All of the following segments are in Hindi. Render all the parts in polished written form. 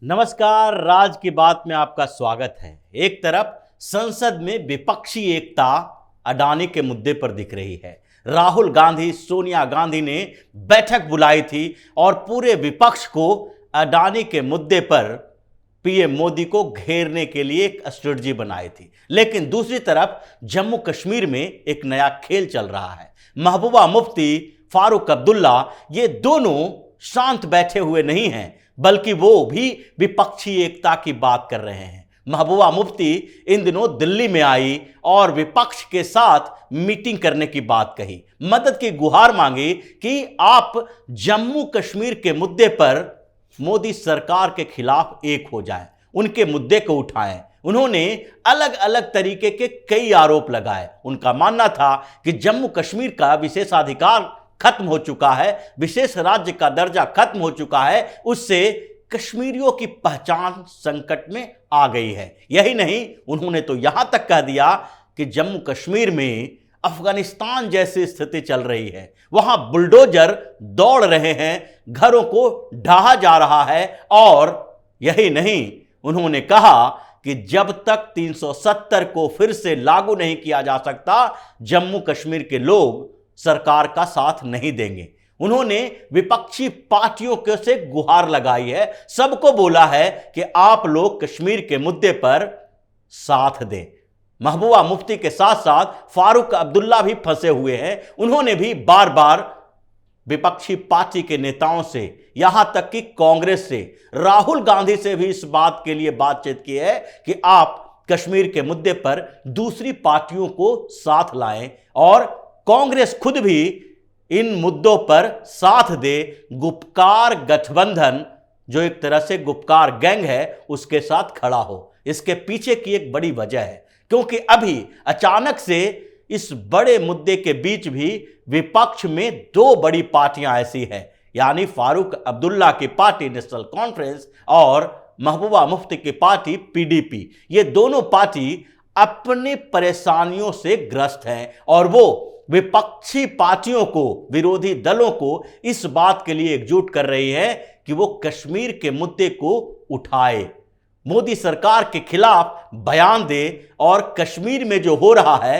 नमस्कार, राज की बात में आपका स्वागत है। एक तरफ संसद में विपक्षी एकता अडानी के मुद्दे पर दिख रही है। राहुल गांधी, सोनिया गांधी ने बैठक बुलाई थी और पूरे विपक्ष को अडानी के मुद्दे पर पीएम मोदी को घेरने के लिए एक स्ट्रेटजी बनाई थी। लेकिन दूसरी तरफ जम्मू कश्मीर में एक नया खेल चल रहा है। महबूबा मुफ्ती, फारूक अब्दुल्ला, ये दोनों शांत बैठे हुए नहीं हैं, बल्कि वो भी विपक्षी एकता की बात कर रहे हैं। महबूबा मुफ्ती इन दिनों दिल्ली में आई और विपक्ष के साथ मीटिंग करने की बात कही, मदद की गुहार मांगी कि आप जम्मू कश्मीर के मुद्दे पर मोदी सरकार के खिलाफ एक हो जाएं, उनके मुद्दे को उठाएं। उन्होंने अलग अलग तरीके के कई आरोप लगाए। उनका मानना था कि जम्मू कश्मीर का विशेषाधिकार खत्म हो चुका है, विशेष राज्य का दर्जा खत्म हो चुका है, उससे कश्मीरियों की पहचान संकट में आ गई है। यही नहीं, उन्होंने तो यहां तक कह दिया कि जम्मू कश्मीर में अफगानिस्तान जैसी स्थिति चल रही है, वहां बुलडोजर दौड़ रहे हैं, घरों को ढहा जा रहा है। और यही नहीं, उन्होंने कहा कि जब तक 370 को फिर से लागू नहीं किया जा सकता, जम्मू कश्मीर के लोग सरकार का साथ नहीं देंगे। उन्होंने विपक्षी पार्टियों के से गुहार लगाई है, सबको बोला है कि आप लोग कश्मीर के मुद्दे पर साथ दें। महबूबा मुफ्ती के साथ साथ फारूक अब्दुल्ला भी फंसे हुए हैं। उन्होंने भी बार बार विपक्षी पार्टी के नेताओं से, यहां तक कि कांग्रेस से, राहुल गांधी से भी इस बात के लिए बातचीत की है कि आप कश्मीर के मुद्दे पर दूसरी पार्टियों को साथ लाएं और कांग्रेस खुद भी इन मुद्दों पर साथ दे। गुपकार गठबंधन, जो एक तरह से गुपकार गैंग है, उसके साथ खड़ा हो। इसके पीछे की एक बड़ी वजह है, क्योंकि अभी अचानक से इस बड़े मुद्दे के बीच भी विपक्ष में दो बड़ी पार्टियां ऐसी हैं, यानी फारूक अब्दुल्ला की पार्टी नेशनल कॉन्फ्रेंस और महबूबा मुफ्ती की पार्टी पीडीपी। ये दोनों पार्टी अपनी परेशानियों से ग्रस्त हैं और वो विपक्षी पार्टियों को, विरोधी दलों को इस बात के लिए एकजुट कर रही है कि वो कश्मीर के मुद्दे को उठाए, मोदी सरकार के खिलाफ बयान दे और कश्मीर में जो हो रहा है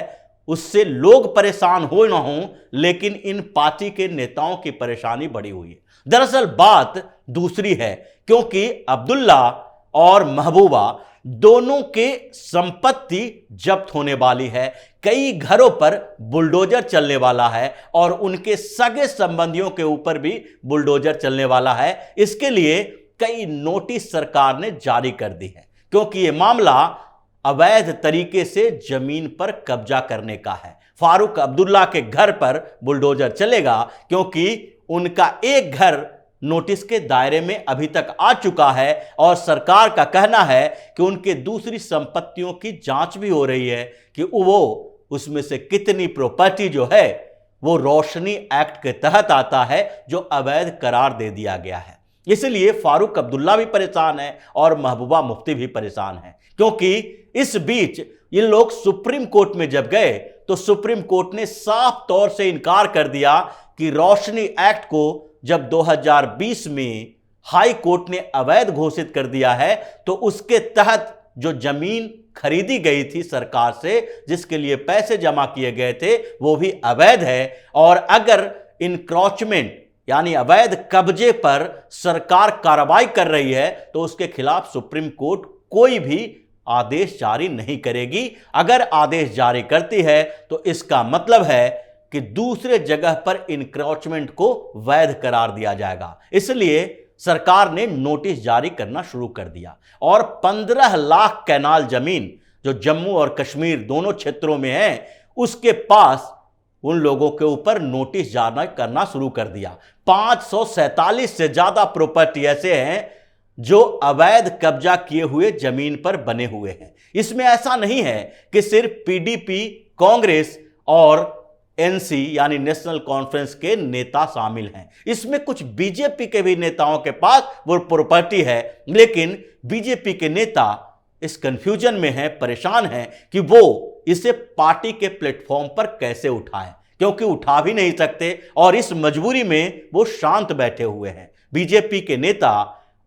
उससे लोग परेशान हो ना हो, लेकिन इन पार्टी के नेताओं की परेशानी बढ़ी हुई है। दरअसल बात दूसरी है, क्योंकि अब्दुल्ला और महबूबा दोनों के संपत्ति जब्त होने वाली है, कई घरों पर बुलडोजर चलने वाला है और उनके सगे संबंधियों के ऊपर भी बुलडोजर चलने वाला है। इसके लिए कई नोटिस सरकार ने जारी कर दी है, क्योंकि यह मामला अवैध तरीके से जमीन पर कब्जा करने का है। फारूक अब्दुल्ला के घर पर बुलडोजर चलेगा, क्योंकि उनका एक घर नोटिस के दायरे में अभी तक आ चुका है और सरकार का कहना है कि उनके दूसरी संपत्तियों की जांच भी हो रही है कि वो उसमें से कितनी प्रॉपर्टी जो है वो रोशनी एक्ट के तहत आता है, जो अवैध करार दे दिया गया है। इसलिए फारूक अब्दुल्ला भी परेशान है और महबूबा मुफ्ती भी परेशान है, क्योंकि इस बीच ये लोग सुप्रीम कोर्ट में जब गए तो सुप्रीम कोर्ट ने साफ तौर से इनकार कर दिया कि रोशनी एक्ट को जब 2020 में हाई कोर्ट ने अवैध घोषित कर दिया है, तो उसके तहत जो जमीन खरीदी गई थी सरकार से, जिसके लिए पैसे जमा किए गए थे, वो भी अवैध है। और अगर इनक्रोचमेंट यानी अवैध कब्जे पर सरकार कार्रवाई कर रही है तो उसके खिलाफ सुप्रीम कोर्ट कोई भी आदेश जारी नहीं करेगी। अगर आदेश जारी करती है तो इसका मतलब है कि दूसरे जगह पर इनक्रोचमेंट को वैध करार दिया जाएगा। इसलिए सरकार ने नोटिस जारी करना शुरू कर दिया और 15 लाख कैनाल जमीन जो जम्मू और कश्मीर दोनों क्षेत्रों में है, उसके पास उन लोगों के ऊपर नोटिस जारी करना शुरू कर दिया। 547 से ज्यादा प्रॉपर्टी ऐसे हैं जो अवैध कब्जा किए हुए जमीन पर बने हुए हैं। इसमें ऐसा नहीं है कि सिर्फ पीडीपी, कांग्रेस और एनसी यानी नेशनल कॉन्फ्रेंस के नेता शामिल हैं, इसमें कुछ बीजेपी के भी नेताओं के पास वो प्रॉपर्टी है। लेकिन बीजेपी के नेता इस कंफ्यूजन में हैं, परेशान हैं कि वो इसे पार्टी के प्लेटफॉर्म पर कैसे उठाएं, क्योंकि उठा भी नहीं सकते और इस मजबूरी में वो शांत बैठे हुए हैं। बीजेपी के नेता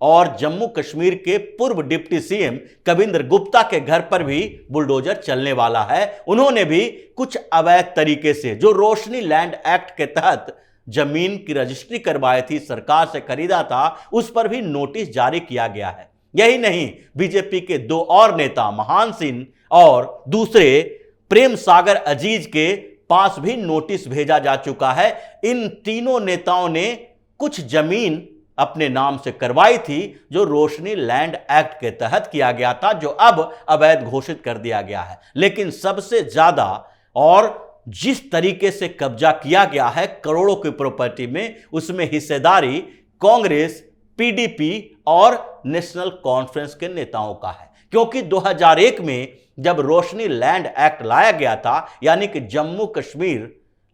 और जम्मू कश्मीर के पूर्व डिप्टी सीएम कविंद्र गुप्ता के घर पर भी बुलडोजर चलने वाला है। उन्होंने भी कुछ अवैध तरीके से जो रोशनी लैंड एक्ट के तहत जमीन की रजिस्ट्री करवाई थी, सरकार से खरीदा था, उस पर भी नोटिस जारी किया गया है। यही नहीं, बीजेपी के दो और नेता महान सिंह और दूसरे प्रेम सागर अजीज के पास भी नोटिस भेजा जा चुका है। इन तीनों नेताओं ने कुछ जमीन अपने नाम से करवाई थी जो रोशनी लैंड एक्ट के तहत किया गया था, जो अब अवैध घोषित कर दिया गया है। लेकिन सबसे ज्यादा और जिस तरीके से कब्जा किया गया है करोड़ों की प्रॉपर्टी में, उसमें हिस्सेदारी कांग्रेस, पीडीपी और नेशनल कॉन्फ्रेंस के नेताओं का है। क्योंकि 2001 में जब रोशनी लैंड एक्ट लाया गया था, यानी कि जम्मू कश्मीर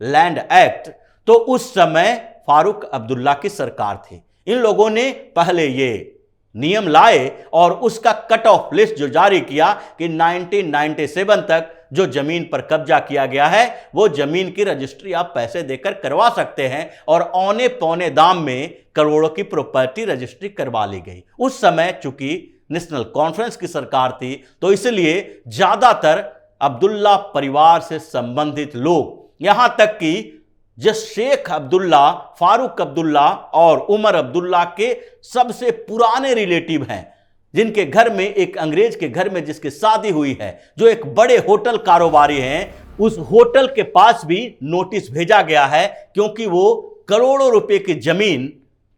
लैंड एक्ट, तो उस समय फारूक अब्दुल्ला की सरकार थी। इन लोगों ने पहले ये नियम लाए और उसका कट ऑफ लिस्ट जो जारी किया कि 1997 तक जो जमीन पर कब्जा किया गया है वो जमीन की रजिस्ट्री आप पैसे देकर करवा सकते हैं, और औने पौने दाम में करोड़ों की प्रॉपर्टी रजिस्ट्री करवा ली गई। उस समय चूंकि नेशनल कॉन्फ्रेंस की सरकार थी, तो इसलिए ज्यादातर अब्दुल्ला परिवार से संबंधित लोग, यहां तक कि जो शेख अब्दुल्ला, फारूक अब्दुल्ला और उमर अब्दुल्ला के सबसे पुराने रिलेटिव हैं, जिनके घर में, एक अंग्रेज के घर में जिसकी शादी हुई है, जो एक बड़े होटल कारोबारी हैं, उस होटल के पास भी नोटिस भेजा गया है, क्योंकि वो करोड़ों रुपए की जमीन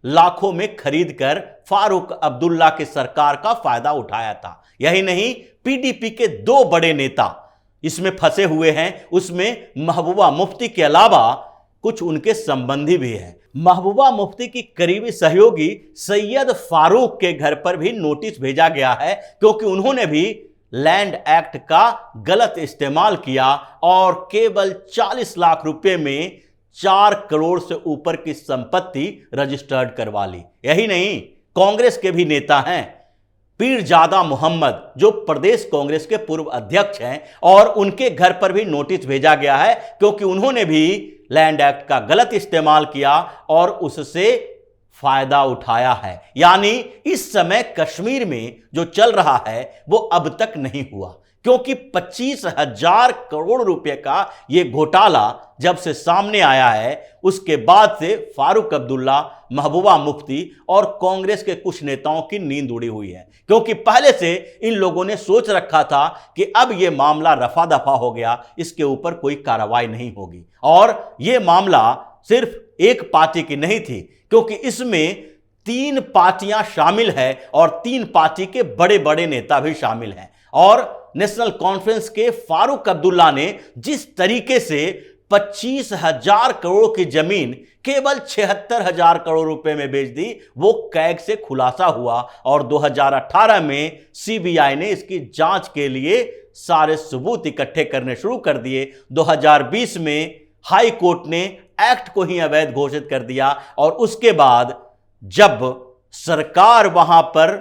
लाखों में खरीदकर फारूक अब्दुल्ला की सरकार का फायदा उठाया था। यही नहीं, पीडीपी के दो बड़े नेता इसमें फंसे हुए हैं। उसमें महबूबा मुफ्ती के अलावा कुछ उनके संबंधी भी हैं। महबूबा मुफ्ती की करीबी सहयोगी सैयद फारूक के घर पर भी नोटिस भेजा गया है, क्योंकि उन्होंने भी लैंड एक्ट का गलत इस्तेमाल किया और केवल 40 लाख रुपए में 4 करोड़ से ऊपर की संपत्ति रजिस्टर्ड करवा ली। यही नहीं, कांग्रेस के भी नेता हैं, पीरजादा मोहम्मद, जो प्रदेश कांग्रेस के पूर्व अध्यक्ष हैं, और उनके घर पर भी नोटिस भेजा गया है, क्योंकि उन्होंने भी लैंड एक्ट का गलत इस्तेमाल किया और उससे फायदा उठाया है। यानी इस समय कश्मीर में जो चल रहा है वो अब तक नहीं हुआ, क्योंकि 25,000 करोड़ रुपए का ये घोटाला जब से सामने आया है, उसके बाद से फारूक अब्दुल्ला, महबूबा मुफ्ती और कांग्रेस के कुछ नेताओं की नींद उड़ी हुई है। क्योंकि पहले से इन लोगों ने सोच रखा था कि अब यह मामला रफा दफा हो गया, इसके ऊपर कोई कार्रवाई नहीं होगी। और यह मामला सिर्फ एक पार्टी की नहीं थी, क्योंकि इसमें 3 पार्टियां शामिल हैं और 3 पार्टी के बड़े बड़े नेता भी शामिल हैं। और नेशनल कॉन्फ्रेंस के फारूक अब्दुल्ला ने जिस तरीके से 25,000 करोड़ की जमीन केवल 76,000 करोड़ रुपए में बेच दी, वो कैग से खुलासा हुआ और 2018 में सीबीआई ने इसकी जांच के लिए सारे सबूत इकट्ठे करने शुरू कर दिए। 2020 में हाई कोर्ट ने एक्ट को ही अवैध घोषित कर दिया, और उसके बाद जब सरकार वहां पर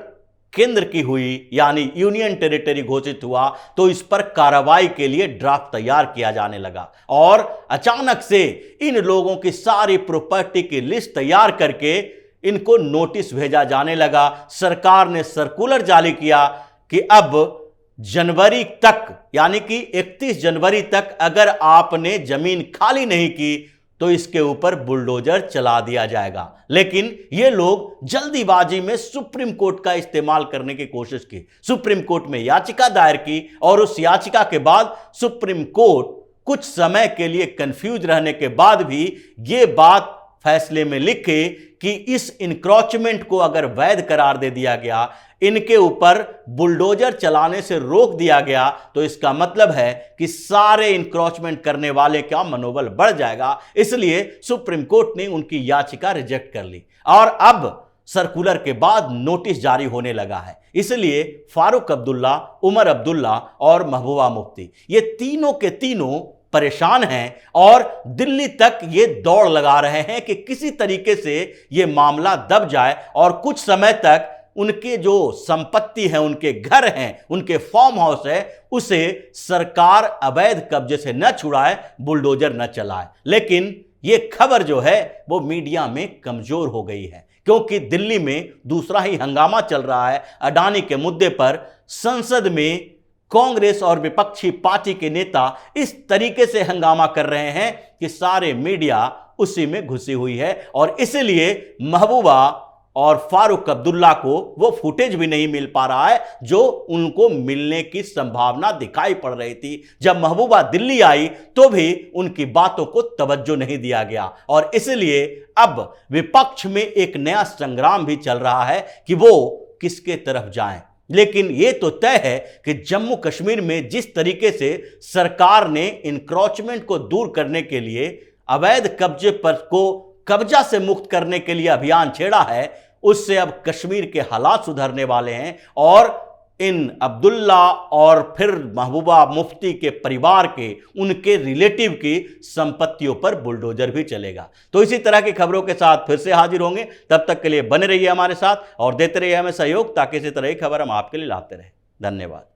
केंद्र की हुई, यानी यूनियन टेरिटरी घोषित हुआ, तो इस पर कार्रवाई के लिए ड्राफ्ट तैयार किया जाने लगा। और अचानक से इन लोगों की सारी प्रॉपर्टी की लिस्ट तैयार करके इनको नोटिस भेजा जाने लगा। सरकार ने सर्कुलर जारी किया कि अब जनवरी तक, यानी कि 31 जनवरी तक अगर आपने जमीन खाली नहीं की तो इसके ऊपर बुलडोजर चला दिया जाएगा। लेकिन ये लोग जल्दीबाजी में सुप्रीम कोर्ट का इस्तेमाल करने की कोशिश की, सुप्रीम कोर्ट में याचिका दायर की, और उस याचिका के बाद सुप्रीम कोर्ट कुछ समय के लिए कंफ्यूज रहने के बाद भी ये बात फैसले में लिखे कि इस इंक्रोचमेंट को अगर वैध करार दे दिया गया, इनके ऊपर बुलडोजर चलाने से रोक दिया गया, तो इसका मतलब है कि सारे इंक्रोचमेंट करने वाले का मनोबल बढ़ जाएगा। इसलिए सुप्रीम कोर्ट ने उनकी याचिका रिजेक्ट कर ली और अब सर्कुलर के बाद नोटिस जारी होने लगा है। इसलिए फारूक अब्दुल्ला, उमर अब्दुल्ला और महबूबा मुफ्ती, ये तीनों के तीनों परेशान हैं और दिल्ली तक ये दौड़ लगा रहे हैं कि किसी तरीके से ये मामला दब जाए और कुछ समय तक उनके जो संपत्ति है, उनके घर हैं, उनके फार्म हाउस है, उसे सरकार अवैध कब्जे से न छुड़ाए, बुलडोजर न चलाए। लेकिन ये खबर जो है वो मीडिया में कमजोर हो गई है, क्योंकि दिल्ली में दूसरा ही हंगामा चल रहा है अडानी के मुद्दे पर। संसद में कांग्रेस और विपक्षी पार्टी के नेता इस तरीके से हंगामा कर रहे हैं कि सारे मीडिया उसी में घुसी हुई है, और इसलिए महबूबा और फारूक अब्दुल्ला को वो फुटेज भी नहीं मिल पा रहा है जो उनको मिलने की संभावना दिखाई पड़ रही थी। जब महबूबा दिल्ली आई तो भी उनकी बातों को तवज्जो नहीं दिया गया, और इसलिए अब विपक्ष में एक नया संग्राम भी चल रहा है कि वो किसके तरफ जाएं। लेकिन यह तो तय है कि जम्मू कश्मीर में जिस तरीके से सरकार ने इंक्रोचमेंट को दूर करने के लिए, अवैध कब्जे पर को कब्जा से मुक्त करने के लिए अभियान छेड़ा है, उससे अब कश्मीर के हालात सुधरने वाले हैं और इन अब्दुल्ला और फिर महबूबा मुफ्ती के परिवार के, उनके रिलेटिव की संपत्तियों पर बुलडोजर भी चलेगा। तो इसी तरह की खबरों के साथ फिर से हाजिर होंगे, तब तक के लिए बने रहिए हमारे साथ और देते रहिए हमें सहयोग, ताकि इसी तरह की खबर हम आपके लिए लाते रहें। धन्यवाद।